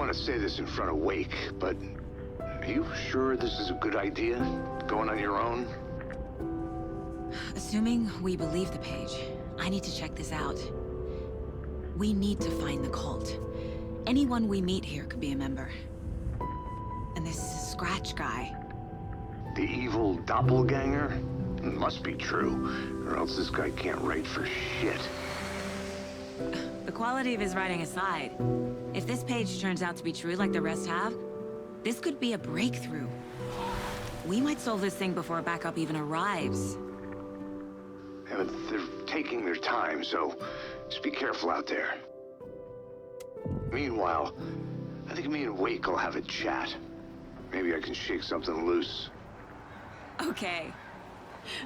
want to say this in front of Wake, but are you sure this is a good idea? Going on your own? Assuming we believe the page, I need to check this out. We need to find the cult. Anyone we meet here could be a member. And this Scratch guy. The evil doppelganger? Must be true, or else this guy can't write for shit. The quality of his writing aside, if this page turns out to be true like the rest have, this could be a breakthrough. We might solve this thing before backup even arrives. Yeah, but they're taking their time, so just be careful out there. Meanwhile, I think me and Wake will have a chat. Maybe I can shake something loose. Okay.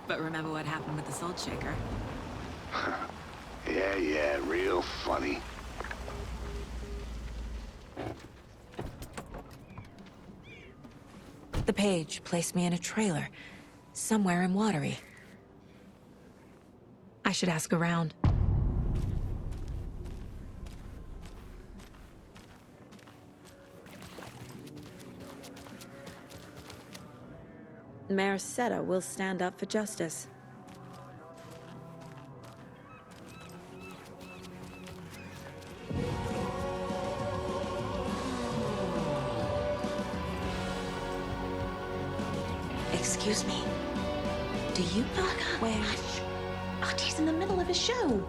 But remember what happened with the Salt Shaker? Yeah, real funny. The page placed me in a trailer, somewhere in Watery. I should ask around. Mayor Seta will stand up for justice. Excuse me. Do you know where... Artie's in the middle of a show.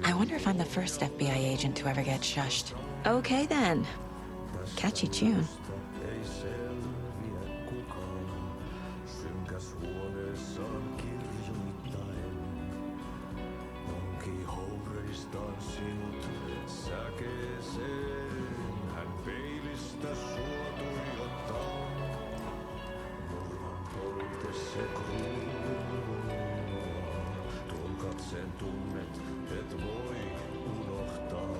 I wonder if I'm the first FBI agent to ever get shushed. Okay then. Catchy tune. Sen tunnet, et voi unohtaa,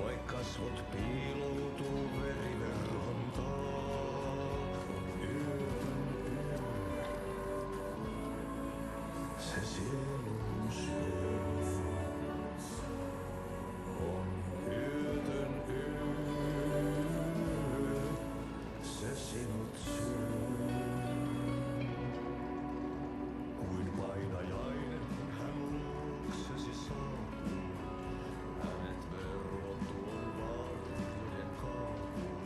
vaikka kasvot piiloutuu veriverhontaan. Se sielun syö on yötön yö, se sinut syö. Kuin painajainen hän luoksesi saapuu, hänet verottuu varjojen kaapuun.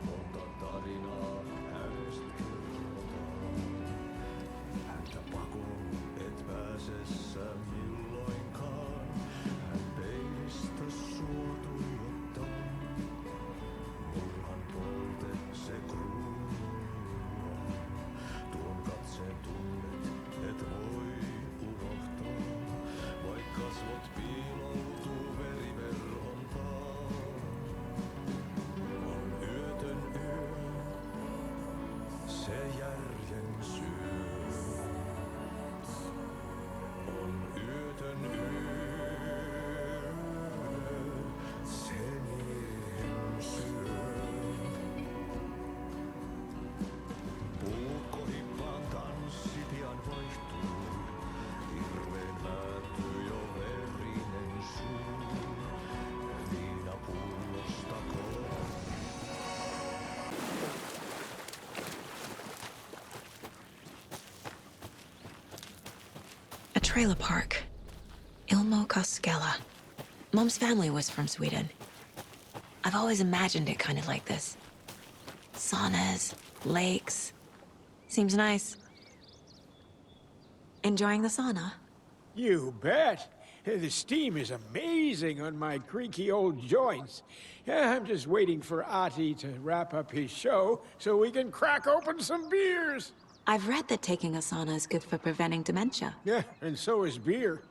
Monta tarinaa hänestä kerrotaan, häntä pakoon et pääse sä milloinkaan. Hän peilistä sua tuijottaa, murhan polte se kruunaa. Tuon katseen tunnet, et voi unohtaa, vaik kasvot piiloutuu veriverhontaan. On yötön yö, se järjen syö. On yötön yö, se miehen syö. Puukkohippaan tanssi pian vaihtuu, hirveen päättyy jo verinen suu. Viinapullosta kola. A trailer park. Ilmo Koskela. Mom's family was from Sweden. I've always imagined it kind of like this. Saunas, lakes. Seems nice. Enjoying the sauna? You bet. The steam is amazing on my creaky old joints. I'm just waiting for Ati to wrap up his show so we can crack open some beers. I've read that taking a sauna is good for preventing dementia. Yeah, and so is beer.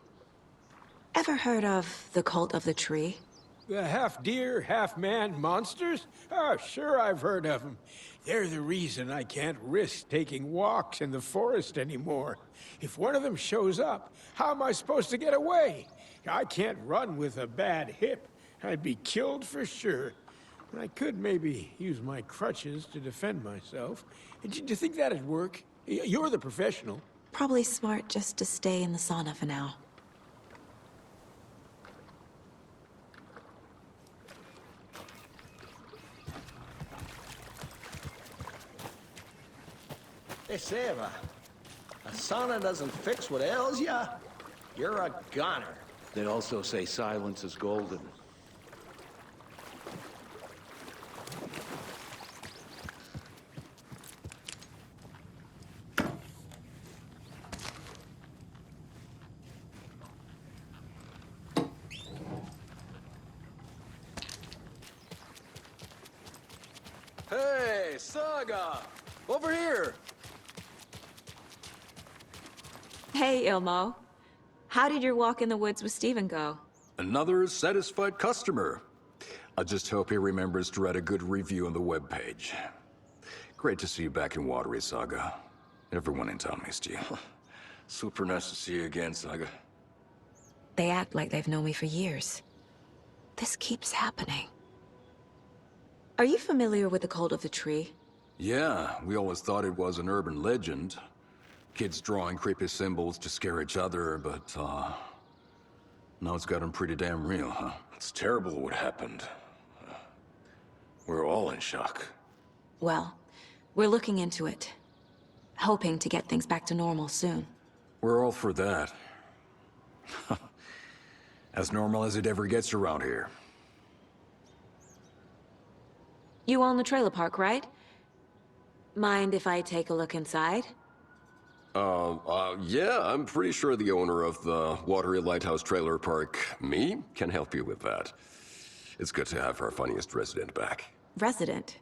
Ever heard of the Cult of the Tree? The half-deer, half-man monsters? Oh, sure I've heard of them. They're the reason I can't risk taking walks in the forest anymore. If one of them shows up, how am I supposed to get away? I can't run with a bad hip. I'd be killed for sure. I could maybe use my crutches to defend myself. Do you think that'd work? You're the professional. Probably smart just to stay in the sauna for now. Hey, Seva. A sauna doesn't fix what ails ya? You're a goner. They also say silence is golden. Hey, Saga! Over here! Hey, Ilmo. How did your walk in the woods with Steven go? Another satisfied customer. I just hope he remembers to write a good review on the webpage. Great to see you back in Watery, Saga. Everyone in town missed you. Super nice to see you again, Saga. They act like they've known me for years. This keeps happening. Are you familiar with the Cult of the Tree? Yeah, we always thought it was an urban legend. Kids drawing creepy symbols to scare each other, but, now it's gotten pretty damn real, huh? It's terrible what happened. We're all in shock. Well, we're looking into it. Hoping to get things back to normal soon. We're all for that. As normal as it ever gets around here. You own the trailer park, right? Mind if I take a look inside? Yeah, I'm pretty sure the owner of the Watery Lighthouse Trailer Park, me, can help you with that. It's good to have our funniest resident back. Resident?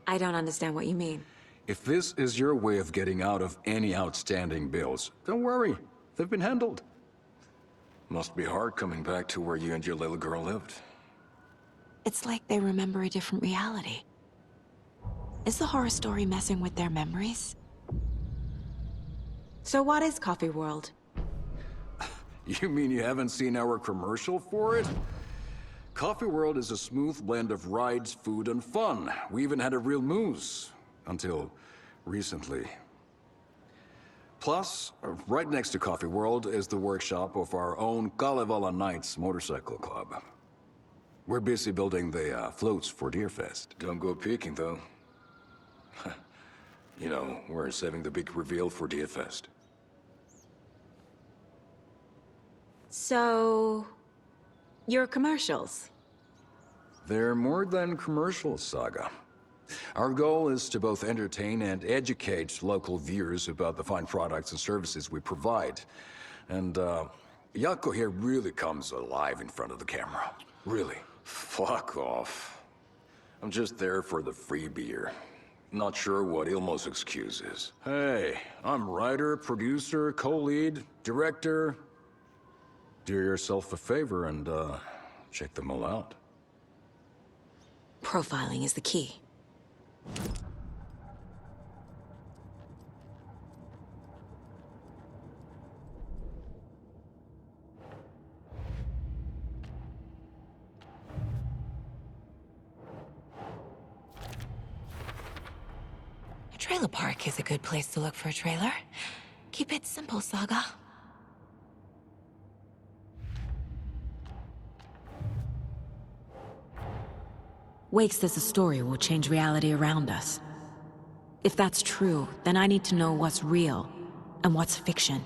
I don't understand what you mean. If this is your way of getting out of any outstanding bills, don't worry. They've been handled. Must be hard coming back to where you and your little girl lived. It's like they remember a different reality. Is the horror story messing with their memories? So what is Coffee World? You mean you haven't seen our commercial for it? Coffee World is a smooth blend of rides, food, and fun. We even had a real moose. Until recently. Plus, right next to Coffee World is the workshop of our own Kalevala Knights Motorcycle Club. We're busy building the floats for Deerfest. Don't go peeking, though. You know, we're saving the big reveal for Deerfest. So... your commercials? They're more than commercials, Saga. Our goal is to both entertain and educate local viewers about the fine products and services we provide. And, Jaakko here really comes alive in front of the camera. Really. Fuck off. I'm just there for the free beer. Not sure what Ilmo's excuse is. Hey, I'm writer, producer, co-lead, director. Do yourself a favor and, check them all out. Profiling is the key. A trailer park is a good place to look for a trailer. Keep it simple, Saga. Wake says the story will change reality around us. If that's true, then I need to know what's real and what's fiction.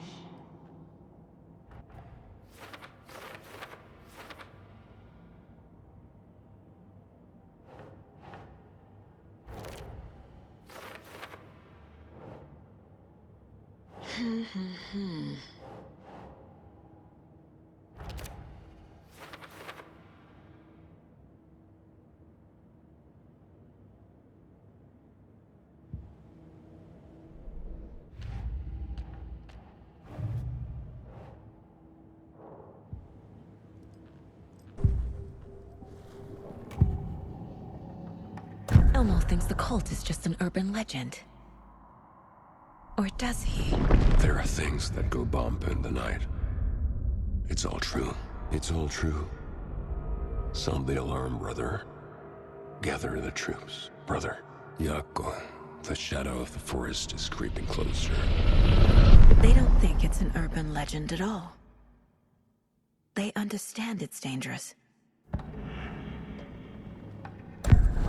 Elmo thinks the cult is just an urban legend. Or does he? There are things that go bump in the night. It's all true. It's all true. Sound the alarm, brother. Gather the troops, brother. Jaakko, the shadow of the forest is creeping closer. They don't think it's an urban legend at all. They understand it's dangerous.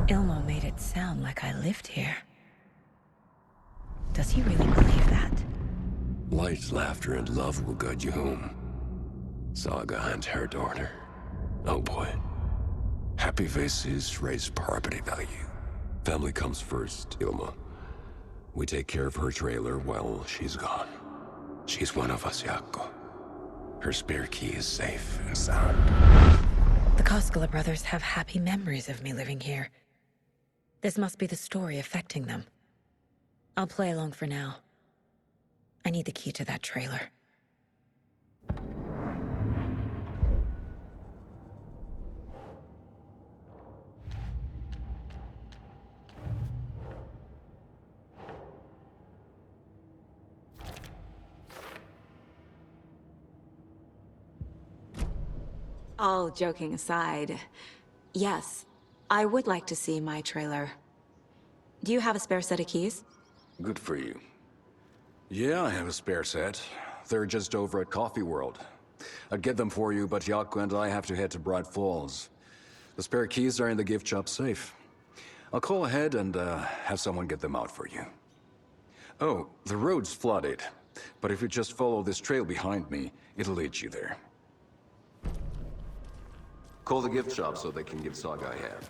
Ilmo made it sound like I lived here. Does he really believe that? Light, laughter, and love will guide you home. Saga and her daughter. Oh boy. Happy faces raise property value. Family comes first, Ilma. We take care of her trailer while she's gone. She's one of us, Jaakko. Her spare key is safe and sound. The Koskela brothers have happy memories of me living here. This must be the story affecting them. I'll play along for now. I need the key to that trailer. All joking aside, yes, I would like to see my trailer. Do you have a spare set of keys? Good for you. Yeah, I have a spare set. They're just over at Coffee World. I'd get them for you, but Jaakko and I have to head to Bright Falls. The spare keys are in the gift shop safe. I'll call ahead and have someone get them out for you. Oh, the road's flooded, but if you just follow this trail behind me, it'll lead you there. Call the gift shop so they can give Saga a hand.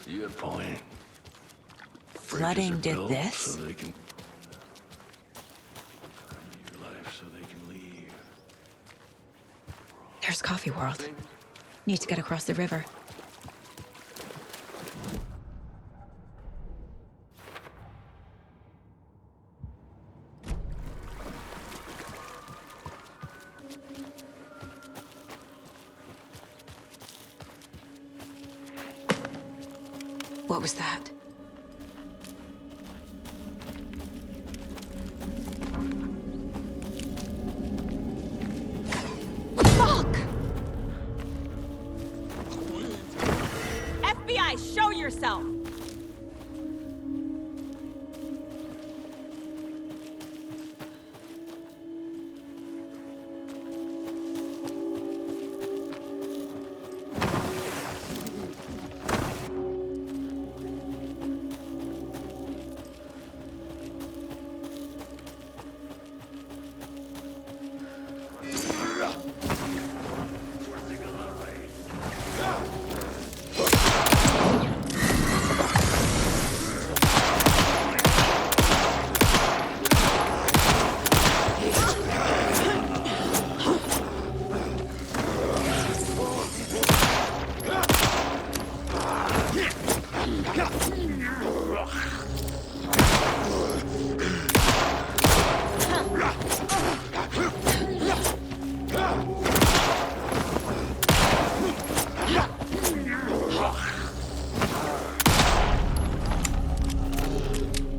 You have point. Flooding did this? So they can your life so they can leave. There's Coffee World. Need to get across the river. What was that? Fuck! FBI, show yourself!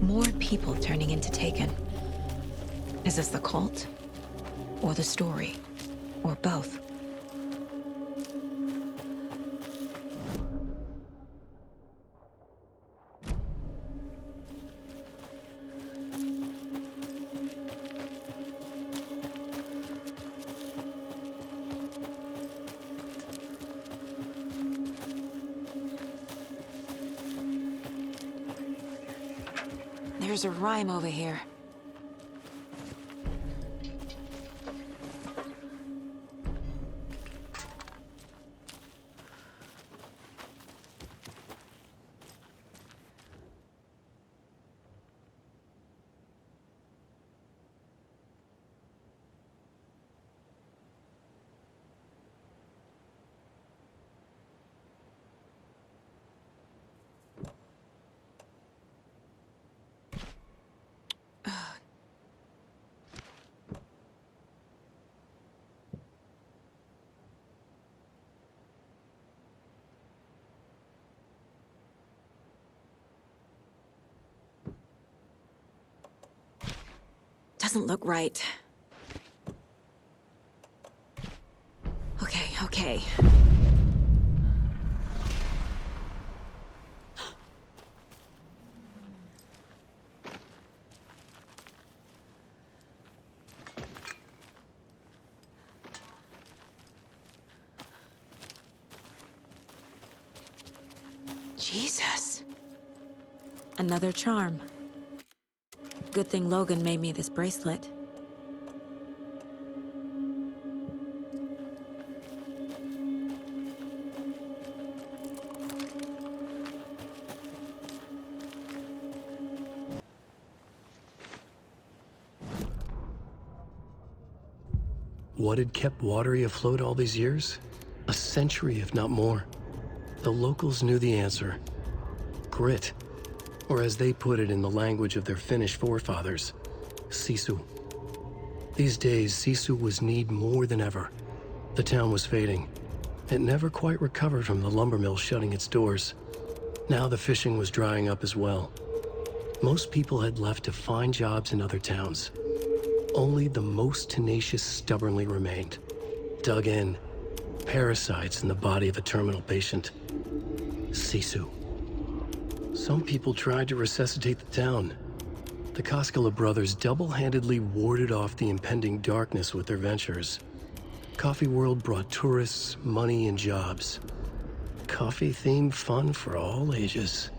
More people turning into Taken. Is this the cult? Or the story? Or both? There's a rhyme over here. Doesn't look right. Okay. Jesus. Another charm. Good thing Logan made me this bracelet. What had kept Watery afloat all these years? A century, if not more. The locals knew the answer. Grit. Or as they put it in the language of their Finnish forefathers, sisu. These days, sisu was needed more than ever. The town was fading. It never quite recovered from the lumber mill shutting its doors. Now the fishing was drying up as well. Most people had left to find jobs in other towns. Only the most tenacious stubbornly remained. Dug in. Parasites in the body of a terminal patient. Sisu. Some people tried to resuscitate the town. The Koskela brothers double-handedly warded off the impending darkness with their ventures. Coffee World brought tourists, money, and jobs. Coffee-themed fun for all ages.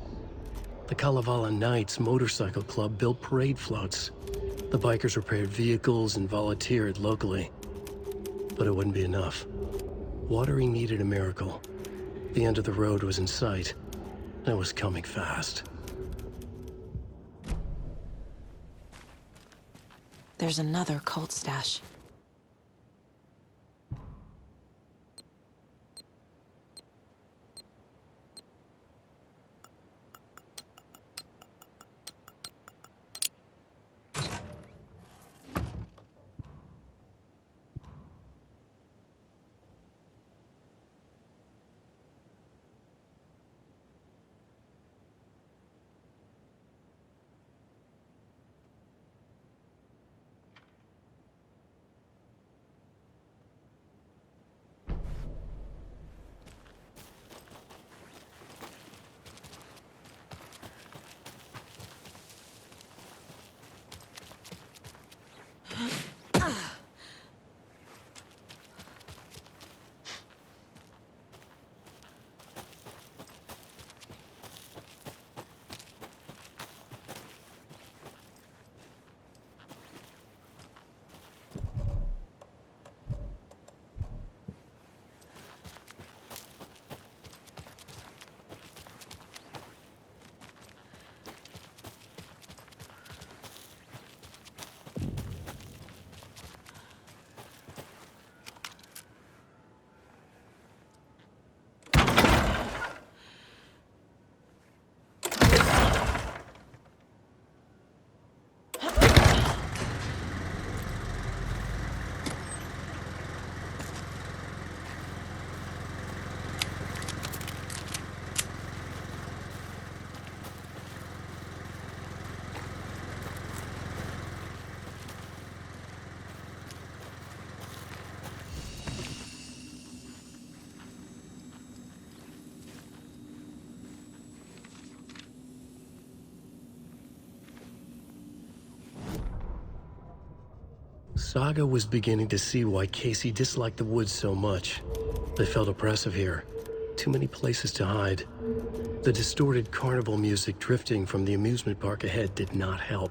The Kalevala Knights Motorcycle Club built parade floats. The bikers repaired vehicles and volunteered locally. But it wouldn't be enough. Watery needed a miracle. The end of the road was in sight. And it was coming fast. There's another cult stash. Saga was beginning to see why Casey disliked the woods so much. They felt oppressive here. Too many places to hide. The distorted carnival music drifting from the amusement park ahead did not help.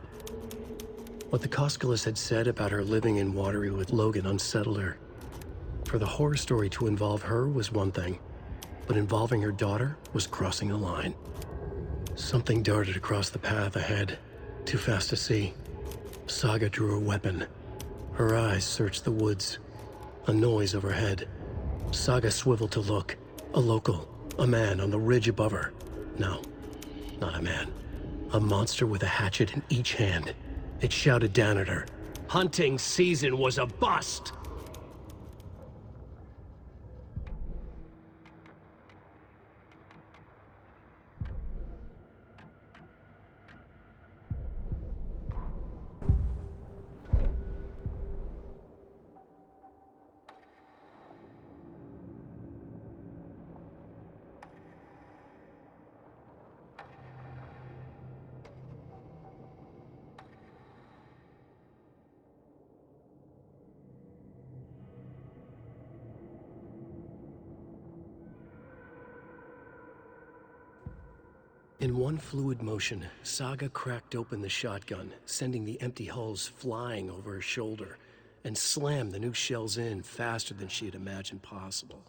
What the Koskelas had said about her living in Watery with Logan unsettled her. For the horror story to involve her was one thing, but involving her daughter was crossing a line. Something darted across the path ahead, too fast to see. Saga drew her weapon. Her eyes searched the woods. A noise overhead. Saga swiveled to look. A local. A man on the ridge above her. No, not a man. A monster with a hatchet in each hand. It shouted down at her. Hunting season was a bust! In one fluid motion, Saga cracked open the shotgun, sending the empty hulls flying over her shoulder, and slammed the new shells in faster than she had imagined possible.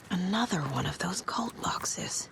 Another one of those cult boxes.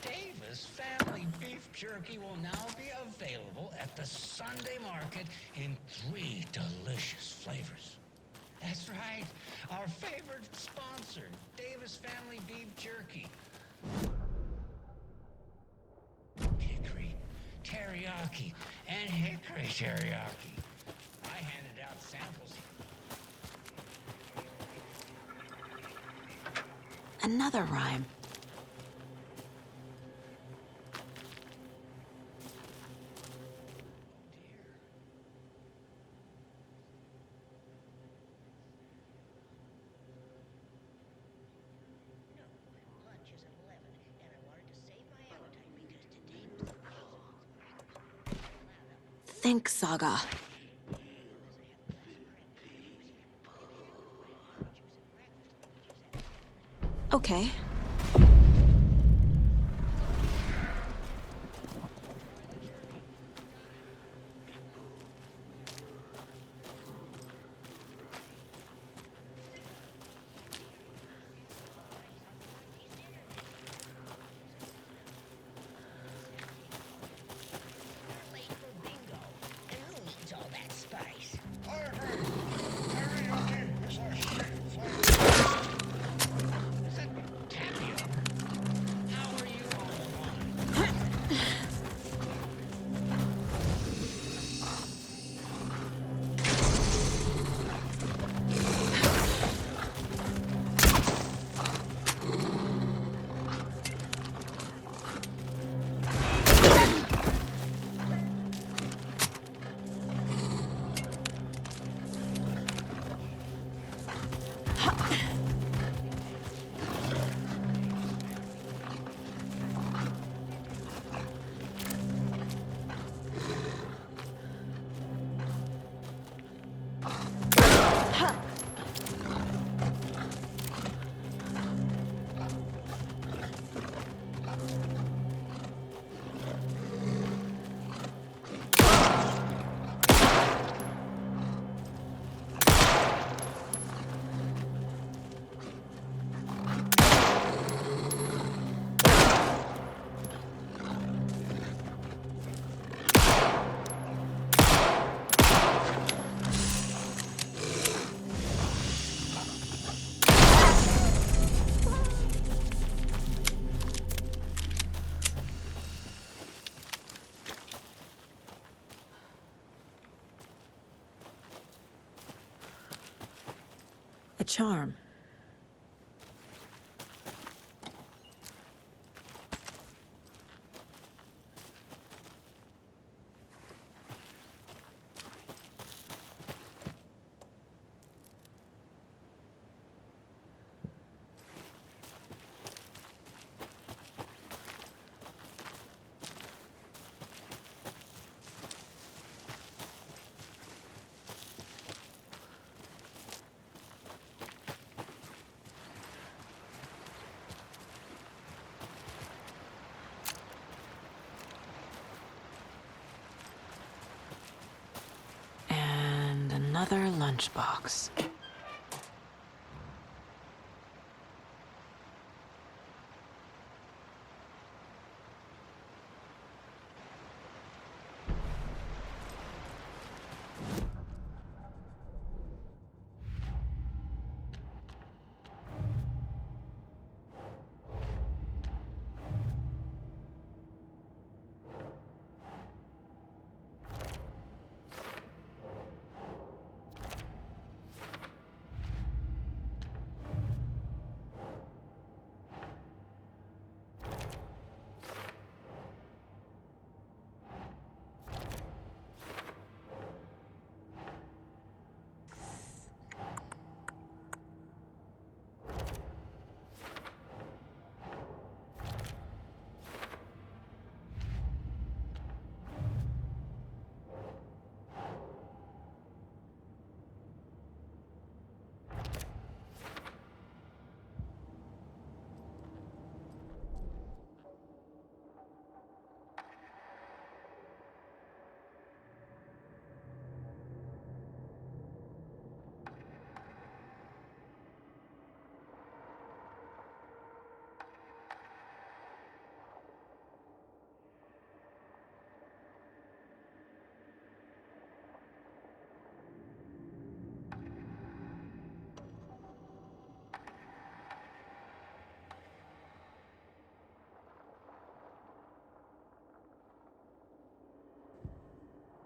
Davis Family Beef Jerky will now be available at the Sunday market in 3 delicious flavors. That's right, our favorite sponsor, Davis Family Beef Jerky. Hickory teriyaki and hickory teriyaki. I handed out samples. Another rhyme. Think, Saga. Okay. A charm. Another lunchbox.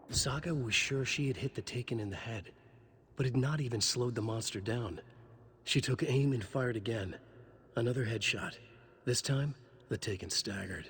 Saga was sure she had hit the Taken in the head, but had not even slowed the monster down. She took aim and fired again. Another headshot. This time, the Taken staggered.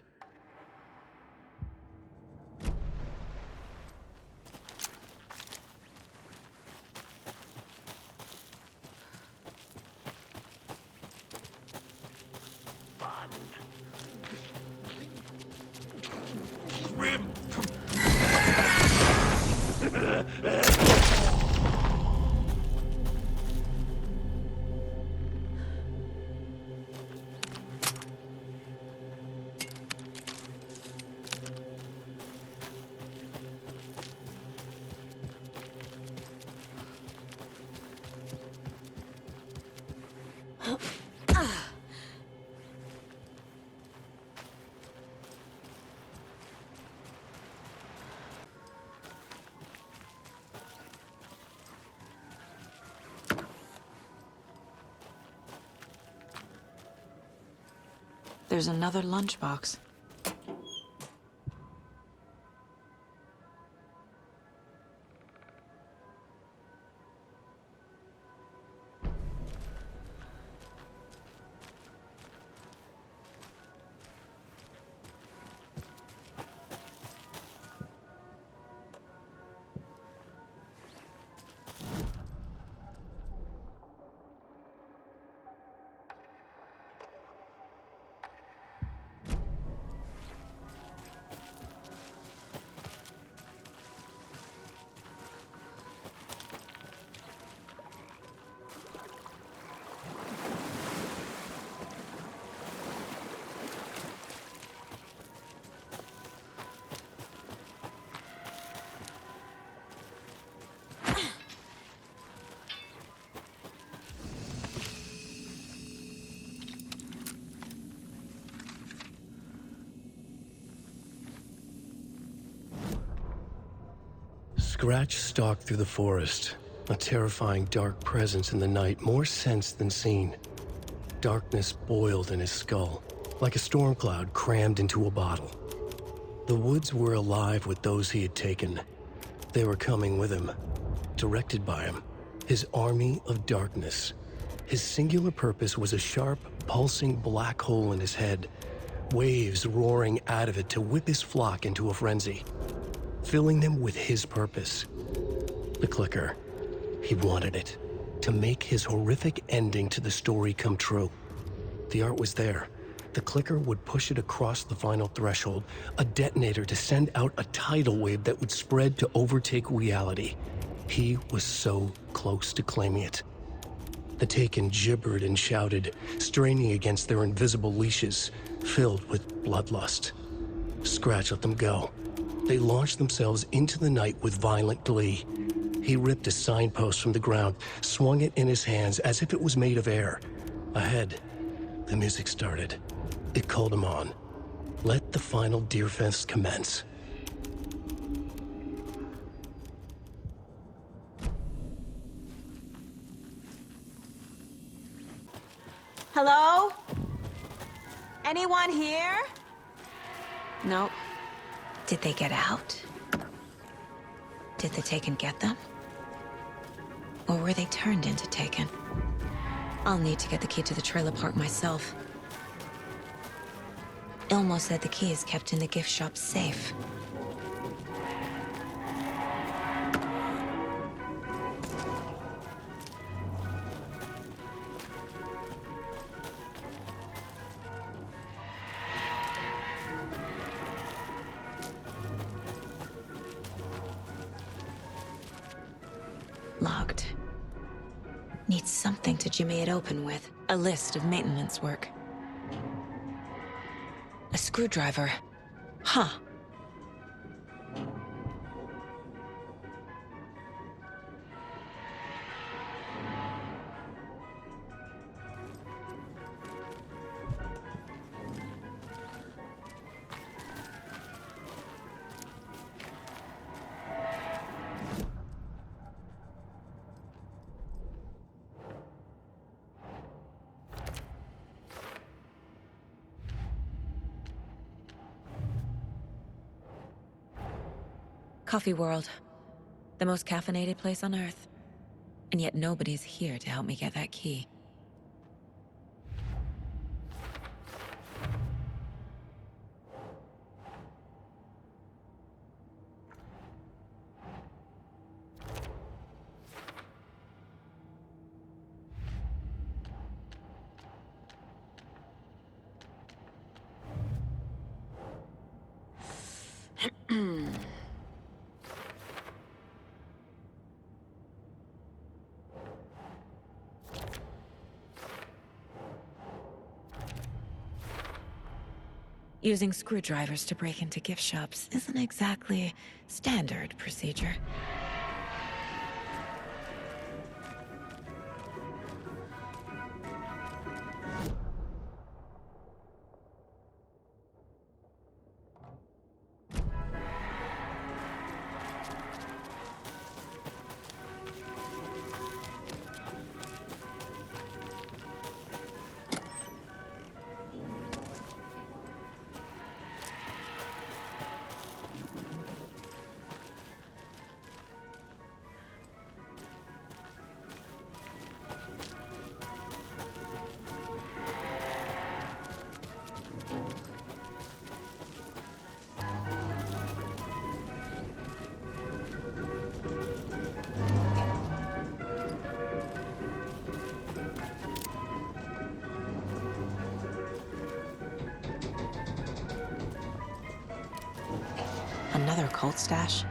There's another lunchbox. Scratch stalked through the forest, a terrifying dark presence in the night, more sensed than seen. Darkness boiled in his skull, like a storm cloud crammed into a bottle. The woods were alive with those he had taken. They were coming with him, directed by him, his army of darkness. His singular purpose was a sharp, pulsing black hole in his head, waves roaring out of it to whip his flock into a frenzy, filling them with his purpose. The clicker. He wanted it, to make his horrific ending to the story come true. The art was there. The clicker would push it across the final threshold, a detonator to send out a tidal wave that would spread to overtake reality. He was so close to claiming it. The Taken gibbered and shouted, straining against their invisible leashes, filled with bloodlust. Scratch let them go. They launched themselves into the night with violent glee. He ripped a signpost from the ground, swung it in his hands as if it was made of air. Ahead, the music started. It called him on. Let the final deer fest commence. Hello? Anyone here? Nope. Did they get out? Did the Taken get them? Or were they turned into Taken? I'll need to get the key to the trailer park myself. Ilmo said the key is kept in the gift shop safe. Locked. Needs something to jimmy it open with. A list of maintenance work. A screwdriver. Huh. Coffee World. The most caffeinated place on Earth. And yet nobody's here to help me get that key. Using screwdrivers to break into gift shops isn't exactly standard procedure. Another cult stash?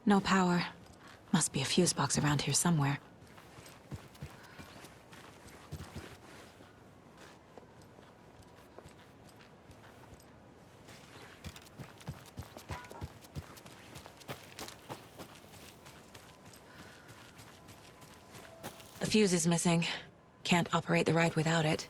No power. Must be a fuse box around here somewhere. The fuse is missing. Can't operate the ride without it.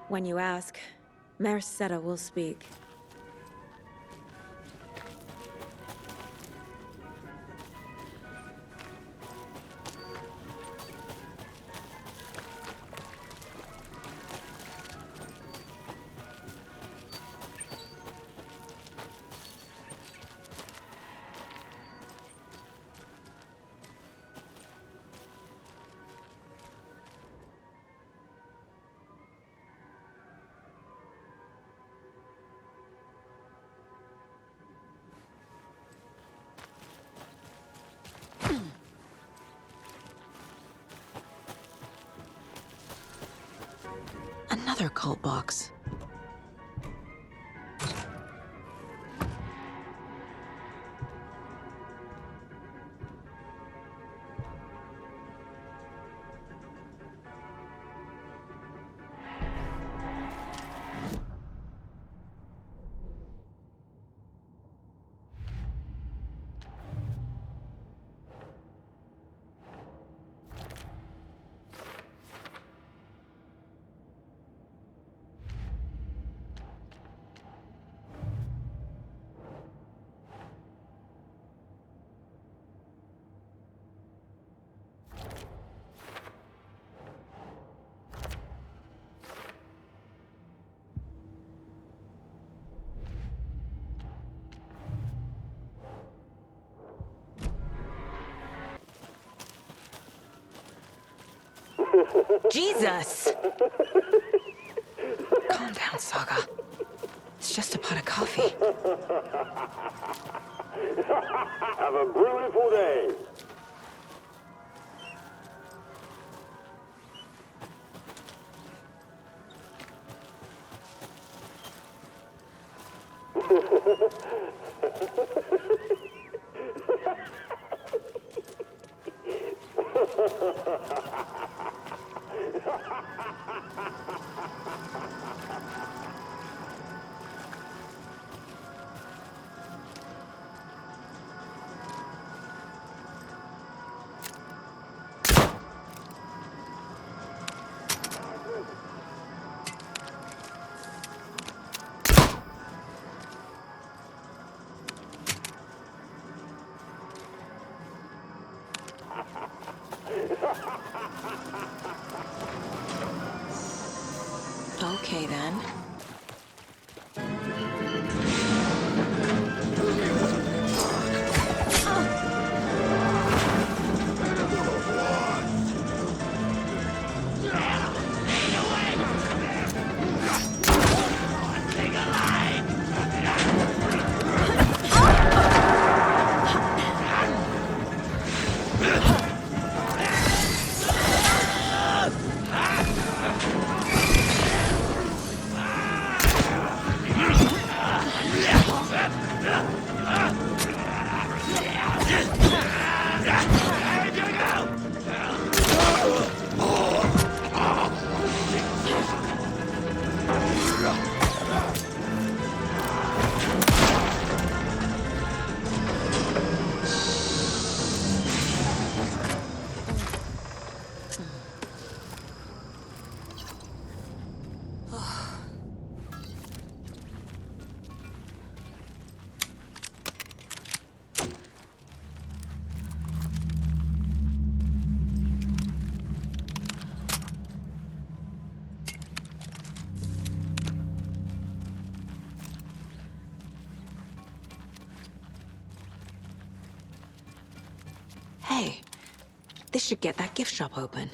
When you ask, Merceda will speak. Another cult box. Jesus! Calm down, Saga. It's just a pot of coffee. Have a beautiful day. Okay, then. Hey, this should get that gift shop open.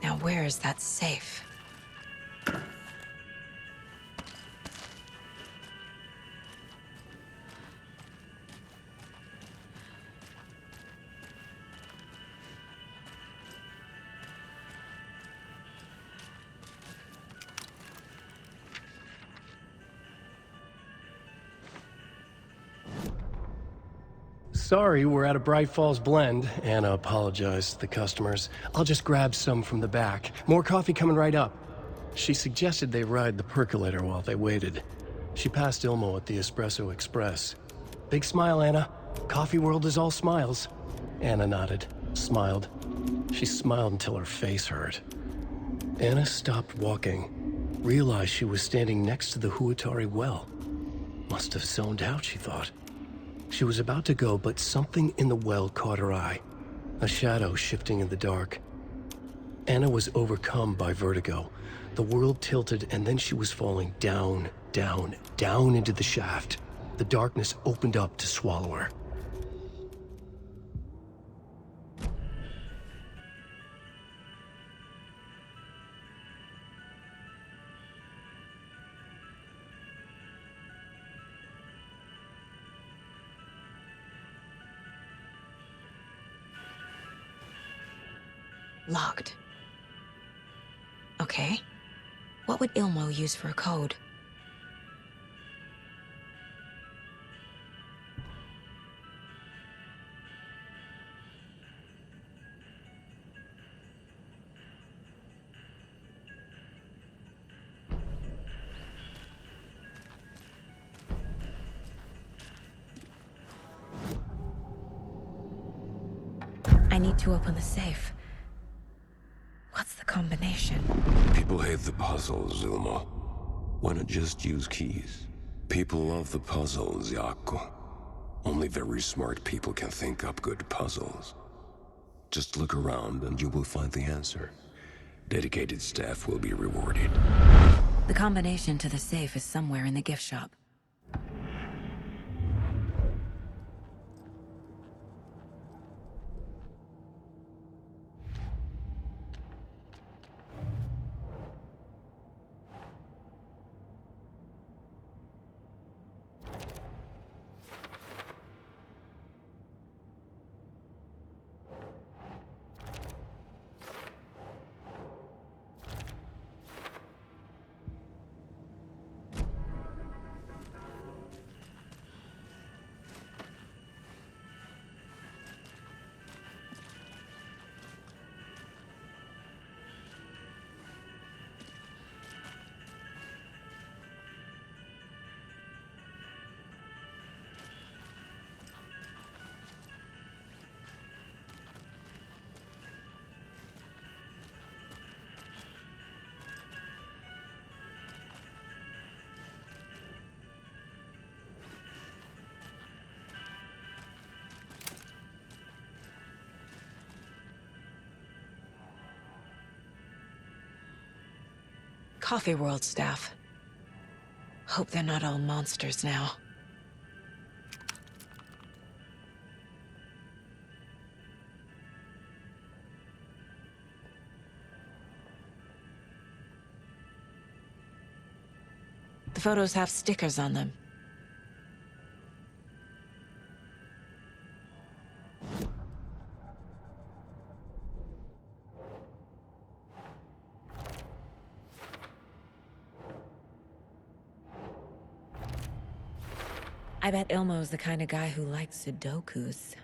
Now where is that safe? Sorry, we're at a Bright Falls blend. Anna apologized to the customers. I'll just grab some from the back. More coffee coming right up. She suggested they ride the percolator while they waited. She passed Ilmo at the Espresso Express. Big smile, Anna. Coffee world is all smiles. Anna nodded, smiled. She smiled until her face hurt. Anna stopped walking, realized she was standing next to the Huatari well. Must have zoned out, she thought. She was about to go, but something in the well caught her eye. A shadow shifting in the dark. Anna was overcome by vertigo. The world tilted, and then she was falling down, down, down into the shaft. The darkness opened up to swallow her. Locked. Okay. What would Ilmo use for a code? I need to open the safe. What's the combination? People hate the puzzles, Ilmo. Why not just use keys? People love the puzzles, Yaku. Only very smart people can think up good puzzles. Just look around and you will find the answer. Dedicated staff will be rewarded. The combination to the safe is somewhere in the gift shop. Coffee World staff. Hope they're not all monsters now. The photos have stickers on them. I bet Ilmo's the kind of guy who likes Sudokus.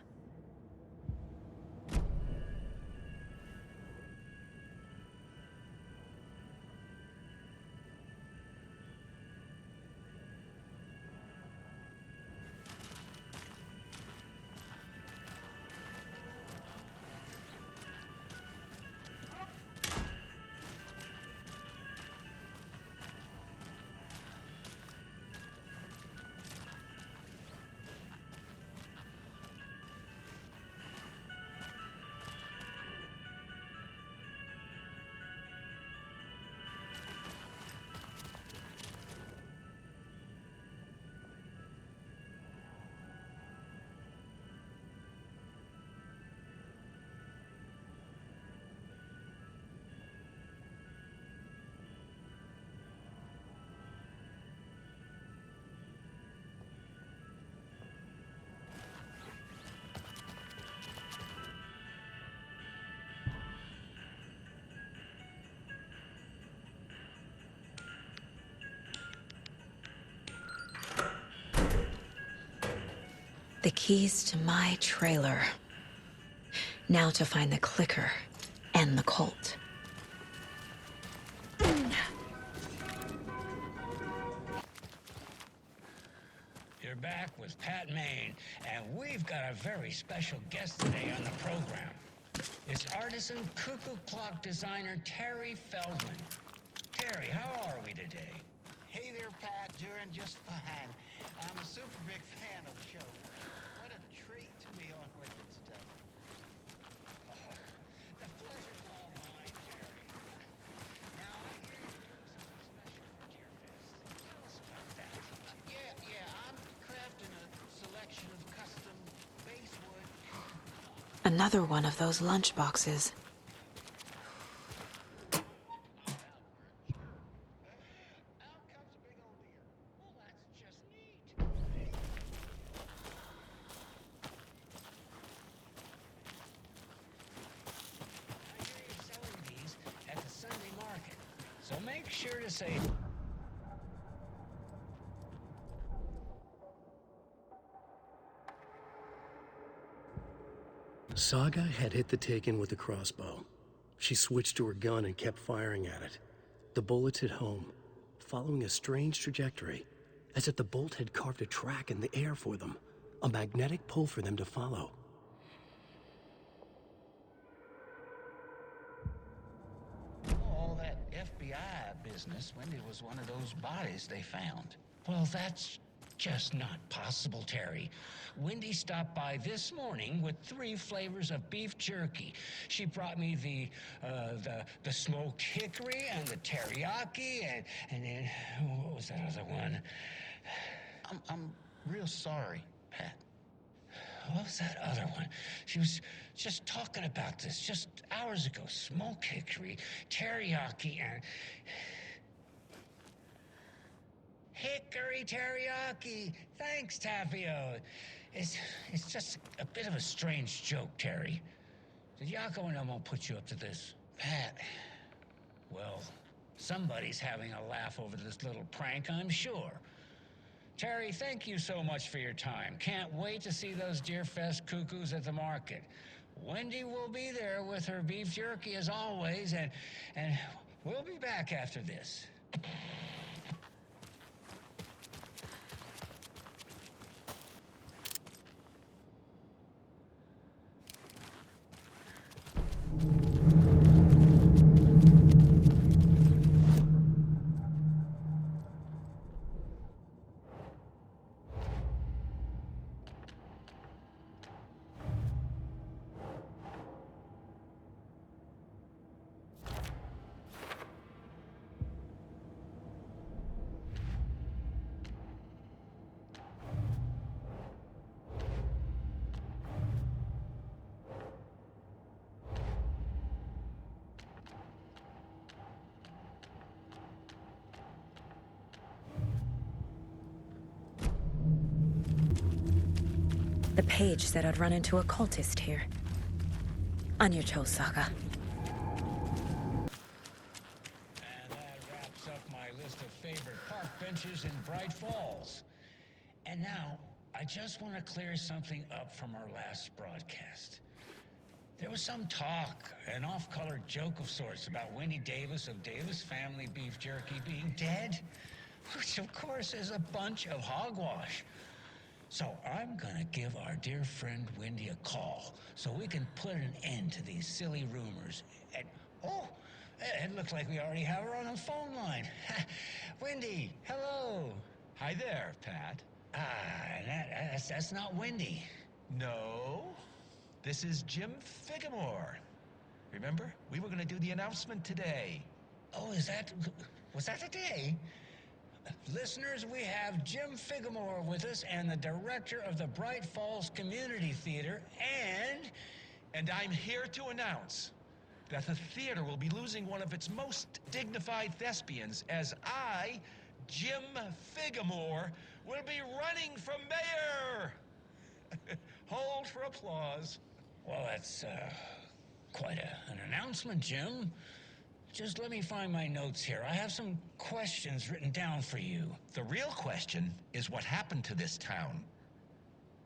The keys to my trailer. Now to find the clicker and the Colt. You're back with Pat Maine, and we've got a very special guest today on the program. It's artisan cuckoo clock designer Terry Feldman. Terry, how are we today? Hey there, Pat. Doing just fine. I'm a super big fan of the show. What a treat to be on with it today. The pleasure's all mine, Terry. Now, I hear you're doing something special for Deer Fest. Tell us about that. Yeah, I'm crafting a selection of custom basswood. Another one of those lunch boxes. So make sure to say... Saga had hit the Taken with a crossbow. She switched to her gun and kept firing at it. The bullets hit home, following a strange trajectory, as if the bolt had carved a track in the air for them, a magnetic pull for them to follow. All that FBI business, Wendy was one of those bodies they found. Well, that's just not possible, Terry. Wendy stopped by this morning with 3 flavors of beef jerky. She brought me the smoked hickory and the teriyaki and then what was that other one? I'm real sorry, Pat. What was that other one? She was just talking about this just hours ago. Smoked hickory, teriyaki, and... Hickory teriyaki! Thanks, Tapio. It's just a bit of a strange joke, Terry. Did Yako and Elmo put you up to this? Pat. Well, somebody's having a laugh over this little prank, I'm sure. Terry, thank you so much for your time. Can't wait to see those Deerfest cuckoos at the market. Wendy will be there with her beef jerky as always, and we'll be back after this. The page said I'd run into a cultist here. On your Cho saga. And that wraps up my list of favorite park benches in Bright Falls. And now, I just want to clear something up from our last broadcast. There was some talk, an off-color joke of sorts, about Wendy Davis of Davis Family Beef Jerky being dead, which of course is a bunch of hogwash. So I'm gonna give our dear friend Wendy a call so we can put an end to these silly rumors. And, oh, it looks like we already have her on the phone line. Wendy, hello. Hi there, Pat. That's not Wendy. No, this is Jim Figamore. Remember, we were gonna do the announcement today. Oh, was that today? Listeners, we have Jim Figamore with us and the director of the Bright Falls Community Theater, And I'm here to announce that the theater will be losing one of its most dignified thespians as I, Jim Figamore, will be running for mayor! Hold for applause. Well, that's, quite an announcement, Jim. Just let me find my notes here. I have some questions written down for you. The real question is what happened to this town.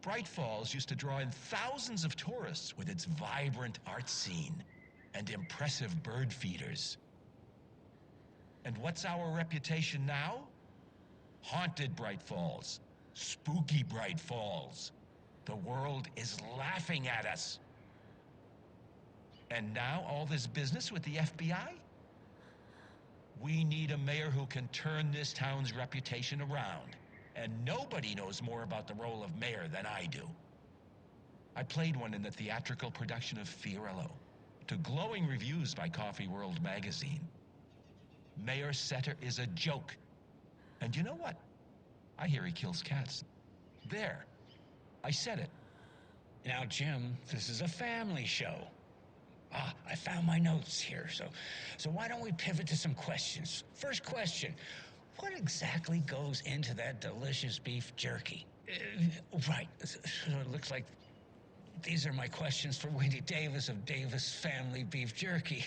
Bright Falls used to draw in thousands of tourists with its vibrant art scene and impressive bird feeders. And what's our reputation now? Haunted Bright Falls. Spooky Bright Falls. The world is laughing at us. And now all this business with the FBI? We need a mayor who can turn this town's reputation around. And nobody knows more about the role of mayor than I do. I played one in the theatrical production of Fiorello, to glowing reviews by Coffee World magazine. Mayor Setter is a joke. And you know what? I hear he kills cats. There. I said it. Now, Jim, this is a family show. I found my notes here, so why don't we pivot to some questions? First question, what exactly goes into that delicious beef jerky? Right, so it looks like these are my questions for Wendy Davis of Davis Family Beef Jerky.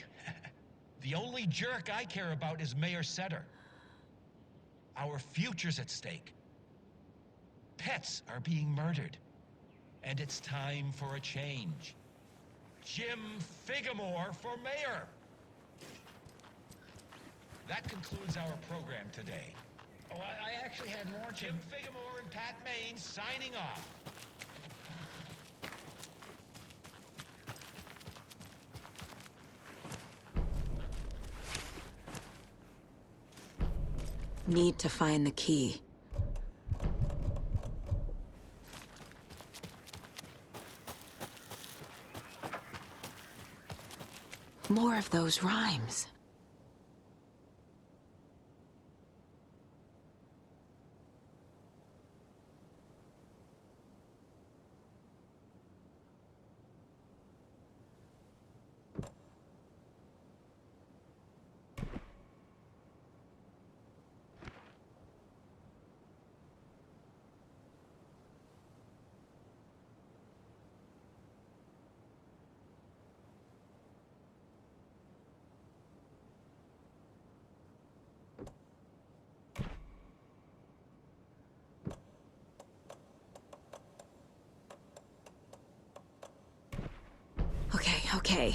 The only jerk I care about is Mayor Setter. Our future's at stake. Pets are being murdered, and it's time for a change. Jim Figamore for mayor. That concludes our program today. Oh, I actually had more, Jim Figamore and Pat Maine signing off. Need to find the key. More of those rhymes. Okay.